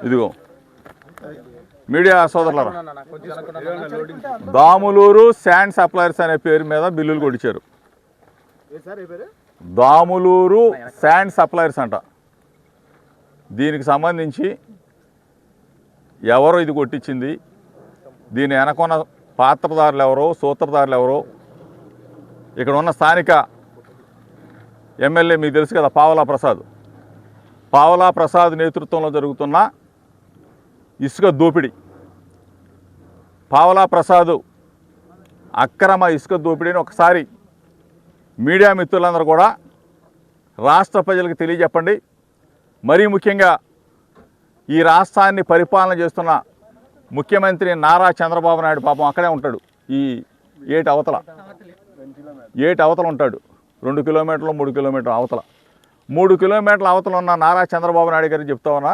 ఇదిగో మీడియా సోదరులారా, Damuluru sand suppliers అనే పేరు మీద బిల్లులు కొట్టించారు. దాములూరు శాండ్ సప్లయర్స్ అంట. దీనికి సంబంధించి ఎవరో ఇది కొట్టించింది, దీని వెనకున్న పాత్రదారులు ఎవరో, సూత్రధారులు ఎవరో, ఇక్కడ ఉన్న స్థానిక ఎమ్మెల్యే మీకు తెలుసు కదా, పావలా ప్రసాద్ నేతృత్వంలో జరుగుతున్న ఇసుక దోపిడీ. పావలా ప్రసాద్ అక్రమ ఇసుక దోపిడీని ఒకసారి మీడియా మిత్రులందరూ కూడా రాష్ట్ర ప్రజలకు తెలియజెప్పండి. మరీ ముఖ్యంగా ఈ రాష్ట్రాన్ని పరిపాలన చేస్తున్న ముఖ్యమంత్రి నారా చంద్రబాబు నాయుడు పాపం అక్కడే ఉంటాడు, ఈ ఏటి అవతల ఉంటాడు. 2 కిలోమీటర్లు 3 కిలోమీటర్ల అవతల, 3 కిలోమీటర్ల అవతల ఉన్న నారా చంద్రబాబు నాయుడు గారికి చెప్తా ఉన్నా,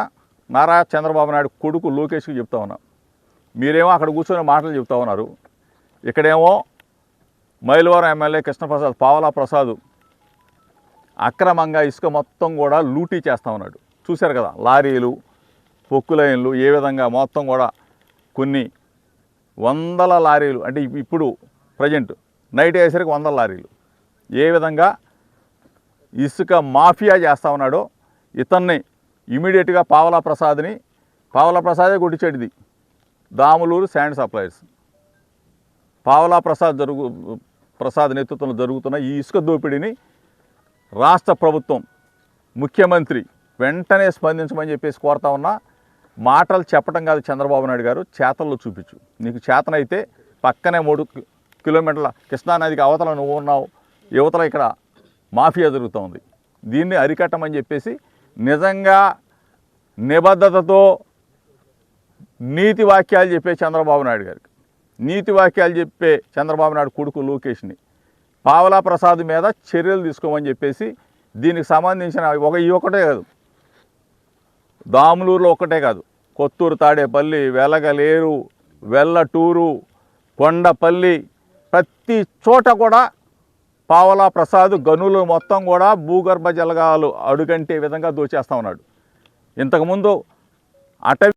నారా చంద్రబాబు నాయుడు కొడుకు లోకేష్కి చెప్తా ఉన్నా. మీరేమో అక్కడ కూర్చొని మాటలు చెప్తా ఉన్నారు. ఇక్కడేమో మైలవరం ఎమ్మెల్యే కృష్ణప్రసాద్, పావలా ప్రసాద్ అక్రమంగా ఇసుక మొత్తం కూడా లూటీ చేస్తూ ఉన్నాడు. చూశారు కదా, లారీలు, పొక్కు లైన్లు ఏ విధంగా మొత్తం కూడా కొన్ని వందల లారీలు, అంటే ఇప్పుడు ప్రజెంట్ నైట్ అయ్యేసరికి 100 లారీలు ఏ విధంగా ఇసుక మాఫియా చేస్తూ ఉన్నాడో ఇతన్ని ఇమీడియట్గా పావలా ప్రసాదే కొట్టించాడు. ఇది దాములూరు శాండ్ సప్లయర్స్ పావలా ప్రసాద్ నేతృత్వంలో జరుగుతున్న ఈ ఇసుక దోపిడీని రాష్ట్ర ప్రభుత్వం, ముఖ్యమంత్రి వెంటనే స్పందించమని చెప్పేసి కోరుతా ఉన్నా. మాటలు చెప్పడం కాదు చంద్రబాబు నాయుడు గారు, చేతల్లో చూపించు. నీకు చేతనైతే పక్కనే 3 కిలోమీటర్ల కృష్ణానదికి అవతల నువ్వు ఉన్నావు, యువతల ఇక్కడ మాఫియా జరుగుతూ ఉంది. దీన్ని అరికట్టమని చెప్పేసి నిజంగా నిబద్ధతతో నీతి వాక్యాలు చెప్పే చంద్రబాబు నాయుడు గారికి, నీతి వాక్యాలు చెప్పే చంద్రబాబు నాయుడు కొడుకు లోకేష్ని పావలా ప్రసాద్ మీద చర్యలు తీసుకోమని చెప్పేసి, దీనికి సంబంధించిన ఒకటే కాదు, దాములూరులో ఒక్కటే కాదు, కొత్తూరు, తాడేపల్లి, వెలగలేరు, వెల్లటూరు, కొండపల్లి, ప్రతి చోట కూడా పావలా ప్రసాద్ గనులు మొత్తం కూడా భూగర్భ జలగాలు అడుగంటే విధంగా దోచేస్తూ ఉన్నాడు. ఇంతకుముందు అటవీ